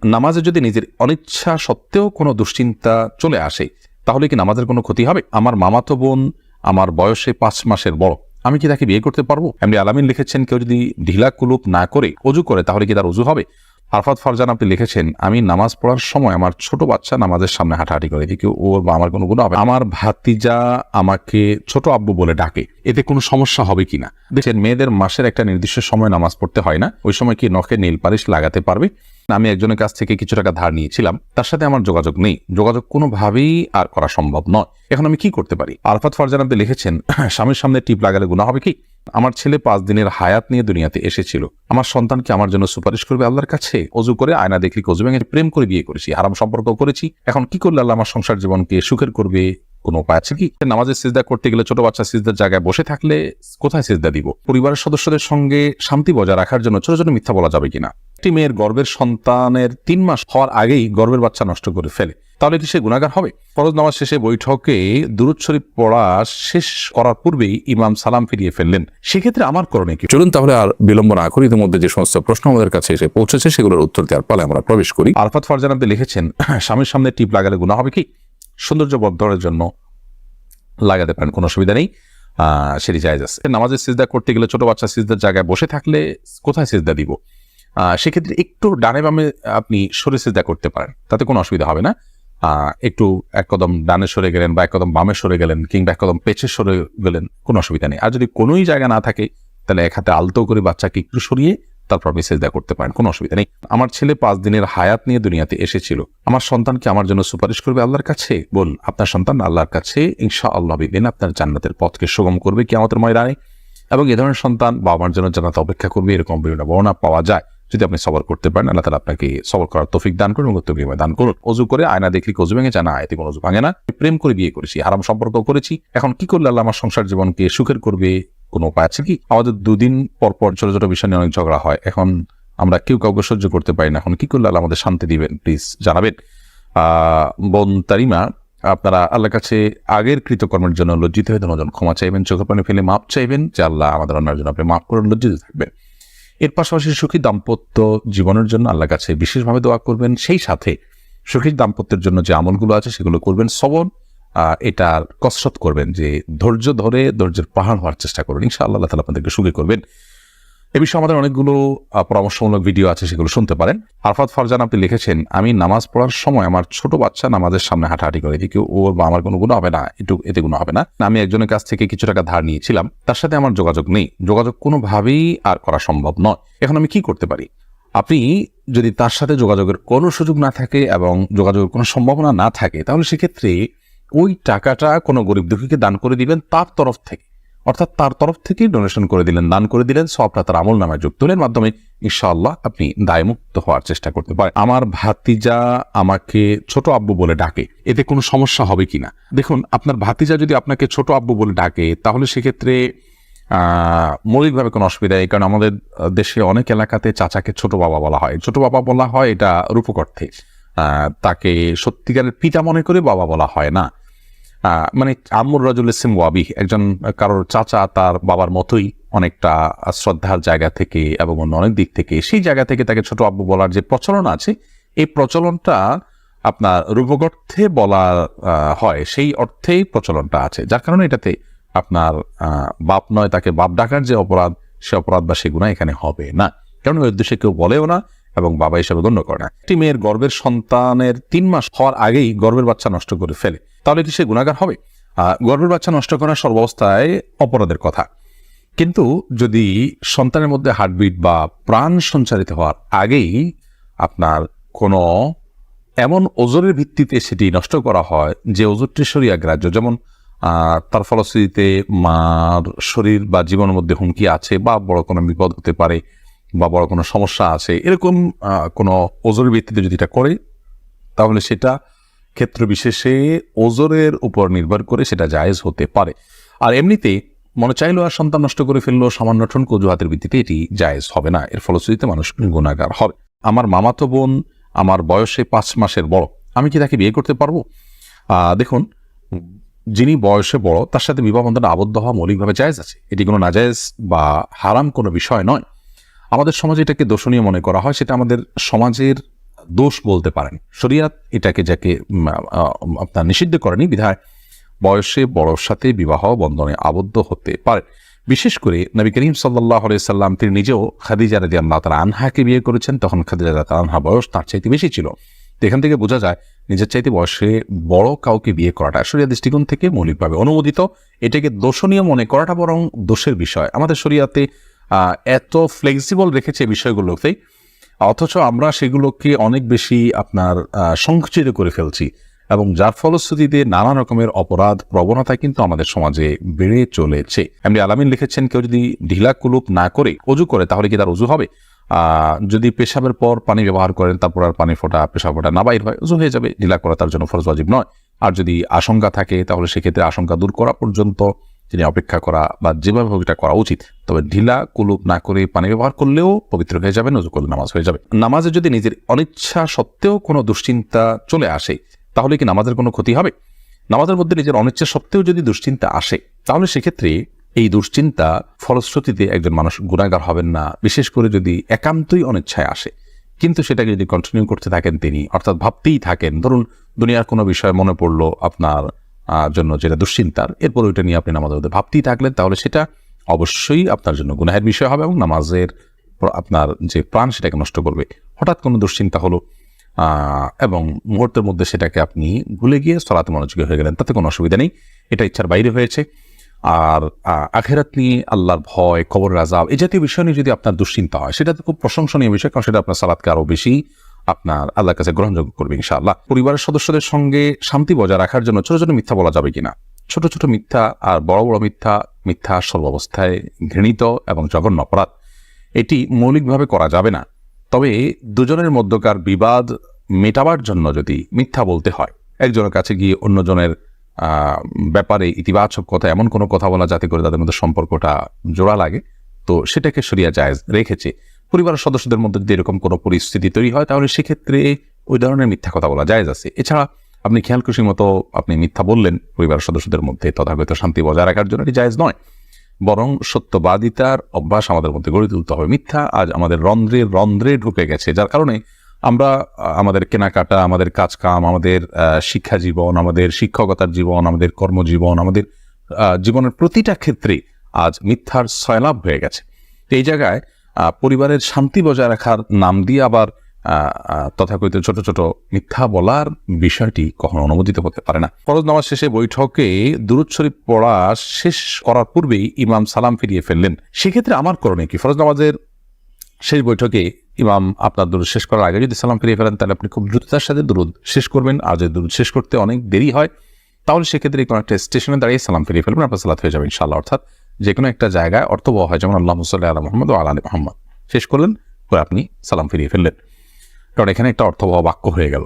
নামাজে যদি নিজের অনিচ্ছা সত্ত্বেও কোনো দুশ্চিন্তা চলে আসে তাহলে কি নামাজের কোনো ক্ষতি হবে? আমার মামাতো বোন আমার বয়সে 5 মাসের বড়, আমি কি তাকে বিয়ে করতে পারবো? এমনি আলামিন লিখেছেন, কেউ যদি ঢিলা কুলুপ না করে অজু করে তাহলে কি তার অজু হবে? আরফাত ফারজান আপনি লিখেছেন, আমি নামাজ পড়ার সময় আমার ছোট বাচ্চা নামাজের সামনে হাঁটাহাঁটি করে, এদিকে ওর বা আমার কোনো গুণ হবে? আমার ভাতিজা আমাকে ছোট আব্বু বলে ডাকে, এতে কোনো সমস্যা হবে কিনা? দেখছেন, মেয়েদের মাসের একটা নির্দিষ্ট সময় নামাজ পড়তে হয় না, ওই সময় কি নখে নীল পালিশ লাগাতে পারবে? আমি একজনের কাছ থেকে কিছু টাকা ধার নিয়েছিলাম, তার সাথে আমার যোগাযোগ নেই, যোগাযোগ কোনোভাবেই আর করা সম্ভব নয়, এখন আমি কি করতে পারি? আরফাত ফারজান আপনি লিখেছেন, স্বামীর সামনে টিপ লাগালে গুনাহ হবে কি? আমার ছেলে 5 দিনের হায়াত নিয়ে দুনিয়াতে এসেছিল, আমার সন্তানকে আমার জন্য সুপারিশ করবে আল্লাহর কাছে? অজু করে আয়না দেখলি অজু ভেঙে প্রেম করে বিয়ে করেছি, হারাম সম্পর্ক করেছি, এখন কি করলে আল্লাহ আমার সংসার জীবনকে সুখের করবে? কোনো উপায় আছে কি? নামাজে সিজদা করতে গেলে ছোট বাচ্চা সিজদার জায়গায় বসে থাকলে কোথায় সিজদা দিব? পরিবারের সদস্যদের সঙ্গে শান্তি বজায় রাখার জন্য ছোট ছোট মিথ্যা বলা যাবে কিনা? একটি মেয়ের গর্ভের সন্তানের 3 মাস হওয়ার আগেই গর্ভের বাচ্চা নষ্ট করে ফেলে, তাহলে কি সে গুনাহগার হবে? ফরজ নামাজ শেষে বৈঠকে দুরূদ শরীফ পড়া শেষ করার পূর্বেই ইমাম সালাম ফিরিয়ে ফেললেন, সেক্ষেত্রে আমার করণীয় কি? চলুন তাহলে আর বিলম্ব না করি, ইতিমধ্যে যে সমস্ত প্রশ্ন আমাদের কাছে এসে পৌঁছেছে সেগুলোর উত্তর দেওয়ার পালে আমরা প্রবেশ করি। আরফাত ফারজান আপনি লিখেছেন, স্বামীর সামনে টিপ লাগালে গুনাহ হবে কি? সৌন্দর্য বর্ধনের জন্য লাগাতে পারেন, কোনো অসুবিধা নেই, সেটি জায়েজ আছে। নামাজে সিজদা করতে গেলে ছোট বাচ্চা সিজদার জায়গায় বসে থাকলে কোথায় সিজদা দিব? সেক্ষেত্রে একটু ডানে বামে আপনি সরে সিজদা করতে পারেন, তাতে কোনো অসুবিধা হবে না। একটু এক কদম ডানে সরে গেলেন বা এক কদম বামে সরে গেলেন কিংবা এক কদম পেছে সরে গেলেন, কোনো অসুবিধা নেই। আর যদি কোনোই জায়গা না থাকে তাহলে এক হাতে আলতো করে বাচ্চাকে একটু সরিয়ে তারপর আপনি সিজদা করতে পারেন, কোনো অসুবিধা নেই। আমার ছেলে 5 দিনের হায়াত নিয়ে দুনিয়াতে এসেছিল, আমার সন্তানকে আমার জন্য সুপারিশ করবে আল্লাহর কাছে? বল, আপনার সন্তান আল্লাহর কাছে ইনশাআল্লাহ বিদিন আপনার জান্নাতের পথকে সুগম করবে কিয়ামতের ময়দানে, এবং এ ধরনের সন্তান বাবা মার জন্য জান্নাত অপেক্ষা করবে, এরকম বিভিন্ন বর্ণনা পাওয়া যায়। যদি আপনি সবর করতে পারেন, আল্লাহ তাআলা আপনাকে সবর করার তৌফিক দান করুন এবং উত্তম বিনিময় দান করুন। অজু করে আয়না দেখলি অজু ভেঙে যায় না, এতে কোনো অজু ভাঙে না। প্রেম করে বিয়ে করেছি, হারাম সম্পর্ক করেছি, এখন কি করলে আল্লাহ আমার সংসার জীবনকে সুখের করবে? কোনো উপায় আছে কি? আমাদের 2 দিন পর পর ছোট ছোট বিষয় নিয়ে অনেক ঝগড়া হয়, এখন আমরা কেউ কাউকে সহ্য করতে পারি না, এখন কি করলে আল্লাহ আমাদের শান্তি দিবেন? প্লিজ জানাবেন। বোন তারিমা, আপনারা আল্লাহর কাছে আগের কৃতকর্মের জন্য লজ্জিত হয়ে ধন্যজন ক্ষমা চাইবেন, চোখের পানি ফেলে মাপ চাইবেন যে আল্লাহ আমাদের অন্যার জন্য আপনি মাফ করুন, লজ্জিত থাকবেন। এর পাশাপাশি সুখী দাম্পত্য জীবনের জন্য আল্লাহর কাছে বিশেষভাবে দোয়া করবেন, সেই সাথে সুখী দাম্পত্যের জন্য যে আমলগুলো আছে সেগুলো করবেন, সবর এটার কসরত করবেন, যে ধৈর্য ধরে ধৈর্যের পাহাড় হওয়ার চেষ্টা করবেন, ইনশাআল্লাহ আল্লাহ তাআলা আপনাদেরকে সুখী করবেন। এ বিষয়ে আমাদের অনেকগুলো পরামর্শমূলক ভিডিও আছে, সেগুলো শুনতে পারেন। আরফাত ফারজান আপনি লিখেছেন, আমি নামাজ পড়ার সময় আমার ছোট বাচ্চা নামাজের সামনে হাঁটাহাঁটি করে, এদিকে ওর বা আমার কোনো গুনাহ হবে না, এতে গুনাহ হবে না। আমি একজনের কাছ থেকে কিছু টাকা ধার নিয়েছিলাম, তার সাথে আমার যোগাযোগ নেই, যোগাযোগ কোনোভাবেই আর করা সম্ভব নয়, এখন আমি কি করতে পারি? আপনি যদি তার সাথে যোগাযোগের কোনো সুযোগ না থাকে এবং যোগাযোগের কোনো সম্ভাবনা না থাকে, তাহলে সেক্ষেত্রে ওই টাকাটা কোনো গরিব দুঃখীকে দান করে দিবেন তার তরফ থেকে, অর্থাৎ তার তরফ থেকেই ডোনেশন করে দিলেন, দান করে দিলেন, সবটা তার আমল নামায় যুক্ত হলেন, মাধ্যমে ইনশাআল্লাহ আপনি দায়মুক্ত হওয়ার চেষ্টা করতে পারেন। আমার ভাতিজা আমাকে ছোট আব্বু বলে ডাকে, এতে কোনো সমস্যা হবে কিনা? দেখুন, আপনার ভাতিজা যদি আপনাকে ছোট আব্বু বলে ডাকে তাহলে সেক্ষেত্রে মৌলিকভাবে কোনো অসুবিধা নেই, কারণ আমাদের দেশে অনেক এলাকাতে চাচাকে ছোট বাবা বলা হয়। ছোট বাবা বলা হয় এটা রূপক অর্থে, তাকে সত্যিকারের পিতা মনে করে বাবা বলা হয় না। মানে আম্মুর রাজুল ইসলাম ওয়াবি, একজন কারোর চাচা তার বাবার মতোই অনেকটা শ্রদ্ধার জায়গা থেকে এবং অন্য অনেক দিক থেকে, সেই জায়গা থেকে তাকে ছোট আব্বু বলার যে প্রচলন আছে, এই প্রচলনটা আপনার রূপক অর্থে বলা হয়, সেই অর্থেই প্রচলনটা আছে, যার কারণে এটাতে আপনার বাপ নয় তাকে বাপ ডাকার যে অপরাধ, সে অপরাধ বা সে গুনাহ এখানে হবে না, কারণ ওই উদ্দেশ্যে কেউ বলেও না এবং বাবা হিসাবে গণ্য করে না। একটি মেয়ের গর্ভের সন্তানের 3 মাস হওয়ার আগেই গর্ভের বাচ্চা নষ্ট করে ফেলে, তাহলে কি সে গুনাহগার হবে? গর্ভের বাচ্চা নষ্ট করা সর্বাবস্থায় অপরাধের কথা, কিন্তু যদি সন্তানের মধ্যে হার্টবিট বা প্রাণ সঞ্চারিত হওয়ার আগেই আপনার কোনো এমন ওজরের ভিত্তিতে সেটি নষ্ট করা হয় যে ওজরটি শরীয়গ্রাহ্য, যেমন তার ফলশ্রুতিতে মার শরীর বা জীবনের মধ্যে হুমকি আছে বা বড় কোনো বিপদ হতে পারে বা বড় কোনো সমস্যা আছে, এরকম কোনো ওজরের ভিত্তিতে যদি এটা করে, তাহলে সেটা ক্ষেত্র বিশেষে ওজরের উপর নির্ভর করে সেটা জায়েজ হতে পারে। আর এমনিতে মনে চাইলো আর সন্তান নষ্ট করে ফেললো সামান্য ঠনক অজুহাতের ভিত্তিতে, এটি জায়েজ হবে না, এর ফলশ্রুতিতে মানুষ গুনাহগার হবে। আমার মামাতো বোন আমার বয়সে 5 মাসের বড়, আমি কি তাকে বিয়ে করতে পারবো? দেখুন, যিনি বয়সে বড় তার সাথে বিবাহ বন্ধনে আবদ্ধ হওয়া মৌলিকভাবে জায়েজ আছে, এটি কোনো নাজায়েজ বা হারাম কোনো বিষয় নয়। আমাদের সমাজে এটাকে দোষণীয় মনে করা হয়, সেটা আমাদের সমাজের দোষ বলতে পারেন। শরিয়াত এটাকে যাকে আপনার নিষিদ্ধ করেনি, বিধায় বয়সে বড়র সাথে বিবাহ বন্ধনে আবদ্ধ হতে পারে। বিশেষ করে নবী করিম সাল্লাল্লাহু আলাইহি সাল্লাম তিনি নিজেও খাদিজা রাদিয়াল্লাহু তাআলা আনহাকে বিয়ে করেছেন, তখন খাদিজা রাদিয়াল্লাহু তাআলা আনহা বয়স তার চাইতে বেশি ছিল। তো এখান থেকে বোঝা যায় নিজের চাইতে বয়সে বড় কাউকে বিয়ে করাটা শরিয়া দৃষ্টিকোণ থেকে মৌলিকভাবে অনুমোদিত। এটাকে দোষণীয় মনে করাটা বরং দোষের বিষয়। আমাদের শরিয়াতে এত ফ্লেক্সিবল রেখেছে বিষয়গুলোতে, অথচ আমরা সেগুলোকে অনেক বেশি আপনার সংকুচিত করে ফেলছি, এবং যার ফলশ্রুতিতে নানা রকমের অপরাধ প্রবণতা কিন্তু আমাদের সমাজে বেড়ে চলেছে। এমনি আলামিন লিখেছেন, কেউ যদি ঢিলা কুলুপ না করে অজু করে তাহলে কি তার অজু হবে? যদি পেশাবের পর পানি ব্যবহার করেন, তারপর আর পানি ফোটা পেশাব ফোটা না বাইর হয়, অজু হয়ে যাবে। ঢিলা করা তার জন্য ফরজ ওয়াজিব নয়। আর যদি আশঙ্কা থাকে তাহলে সেক্ষেত্রে আশঙ্কা দূর করা পর্যন্ত তিনি অপেক্ষা করা বা যেভাবে হোক এটা করা উচিত। তবে ঢিলা কুলুপ না করে পানি ব্যবহার করলেও পবিত্র হয়ে যাবে, অজু করলে নামাজ হয়ে যাবে। নামাজে যদি নিজের অনিচ্ছা সত্ত্বেও কোনো দুশ্চিন্তা চলে আসে তাহলে কি নামাজের কোনো ক্ষতি হবে? নামাজের মধ্যে নিজের অনিচ্ছা সত্ত্বেও যদি দুশ্চিন্তা আসে তাহলে সেক্ষেত্রে এই দুশ্চিন্তা ফলশ্রুতিতে একজন মানুষ গুনাহগার হবেন না, বিশেষ করে যদি একান্তই অনিচ্ছায় আসে। কিন্তু সেটাকে যদি কন্টিনিউ করতে থাকেন তিনি, অর্থাৎ ভাবতেই থাকেন, ধরুন দুনিয়ার কোনো বিষয় মনে পড়লো আপনার জন্য যেটা দুশ্চিন্তার, এরপর ওইটা নিয়ে আপনি নামাজের মধ্যে ভাবতেই থাকলেন, তাহলে সেটা অবশ্যই আপনার জন্য গুনাহের বিষয় হবে এবং নামাজের আপনার যে প্রাণ সেটাকে নষ্ট করবে। হঠাৎ কোনো দুশ্চিন্তা হলো এবং মুহূর্তের মধ্যে সেটাকে আপনি ভুলে গিয়ে সালাতে মনোযোগী হয়ে গেলেন, তাতে কোনো অসুবিধা নেই, এটা ইচ্ছার বাইরে হয়েছে। আর আখিরাত নিয়ে, আল্লাহর ভয়, কবরের আযাব, এই জাতীয় বিষয় নিয়ে যদি আপনার দুশ্চিন্তা হয় সেটা তো খুব প্রশংসনীয় বিষয়, কারণ সেটা আপনার সালাতকে আরো বেশি আপনার আল্লাহর কাছে গ্রহণযোগ্য করবে ইনশাআল্লাহ। পরিবারের সদস্যদের সঙ্গে শান্তি বজায় রাখার জন্য ছোট ছোট মিথ্যা বলা যাবে কিনা? ছোট ছোট মিথ্যা আর বড় বড় মিথ্যা সর্বাবস্থায় ঘৃণিত এবং জঘন্য অপরাধ। এটি মৌলিকভাবে করা যাবে না। তবে দুজনের মধ্যকার বিবাদ মেটাবার জন্য যদি মিথ্যা বলতে হয়, একজনের কাছে গিয়ে অন্যজনের ব্যাপারে ইতিবাচক কথা, এমন কোনো কথা বলা যাতে করে তাদের মধ্যে সম্পর্কটা জোড়া লাগে, তো সেটাকে শরিয়া জায়েজ রেখেছে। পরিবারের সদস্যদের মধ্যে যদি এরকম কোনো পরিস্থিতি তৈরি হয় তাহলে সেক্ষেত্রে ওই ধরনের মিথ্যা কথা বলা জায়েজ আছে। এছাড়া আপনি খেয়াল খুশির মতো আপনি মিথ্যা বললেন পরিবারের সদস্যদের মধ্যে, তথাগত শান্তি বজায় রাখার জন্য এটি জায়েজ নয়, বরং সত্যবাদিতার অভ্যাস আমাদের মধ্যে গড়ে তুলতে হবে। মিথ্যা আজ আমাদের রন্ধ্রে ঢুকে গেছে, যার কারণে আমরা আমাদের কেনাকাটা, আমাদের কাজকাম, আমাদের শিক্ষা জীবন, আমাদের শিক্ষকতার জীবন, আমাদের কর্মজীবন, আমাদের জীবনের প্রতিটা ক্ষেত্রে আজ মিথ্যার সয়লাভ হয়ে গেছে। এই জায়গায় পরিবারের শান্তি বজায় রাখার নাম দিয়ে আবার তথাকথিত ছোট ছোট মিথ্যা বলার বিষয়টি কখনো অনুমোদিত হতে পারে না। ফরজ নামাজ শেষে বৈঠকে দুরূদ শরীফ পড়া শেষ করার পূর্বেই ইমাম সালাম ফিরিয়ে ফেললেন, সেক্ষেত্রে আমার করণীয় কি? ফরজ নামাজের শেষ বৈঠকে ইমাম আপনার দুরূদ শেষ করার আগে যদি সালাম ফিরিয়ে ফেলেন তাহলে আপনি খুব দ্রুততার সাথে দুরূদ শেষ করবেন। আর যদি দুরূদ শেষ করতে অনেক দেরি হয় তাহলে সেক্ষেত্রে কোনো একটা স্টেশনে দাঁড়িয়ে সালাম ফিরিয়ে ফেলবেন, আপনার সালাত হয়ে যাবে ইনশাআল্লাহ। অর্থাৎ যে কোনো একটা জায়গায় অর্থবহ হয়, যেমন আল্লাহুম্মা সাল্লি আলা মুহাম্মাদ ওয়া আলা আলি মুহাম্মাদ শেষ করলেন, পরে আপনি সালাম ফিরিয়ে ফেললেন, কারণ এখানে একটা অর্থবহ বাক্য হয়ে গেল।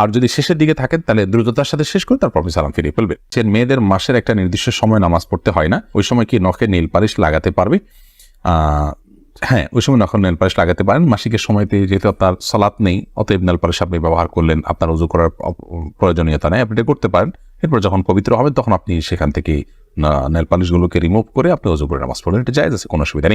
আর যদি শেষের দিকে থাকেন তাহলে দ্রুততার সাথে শেষ করে তারপর আপনি সালাম ফিরিয়ে ফেলবেন। সে মেয়েদের মাসের একটা নির্দিষ্ট সময় নামাজ পড়তে হয় না, ওই সময় কি নখে নেল পালিশ লাগাতে পারবে? হ্যাঁ, ওই সময় নখন নেল পালিশ লাগাতে পারেন। মাসিকের সময়তে যেহেতু আপনার সালাত নেই, অতএব নেল পালিশ আপনি ব্যবহার করলেন, আপনার ওযু করার প্রয়োজনীয়তা নেই, আপনি এটা করতে পারেন। এরপর যখন পবিত্র হবেন তখন আপনি সেখান থেকে নেল পালিশগুলোকে রিমুভ করে আপনি ওযু করে নামাজ পড়লেন, এটা জায়েজ আছে, কোনো অসুবিধা নেই।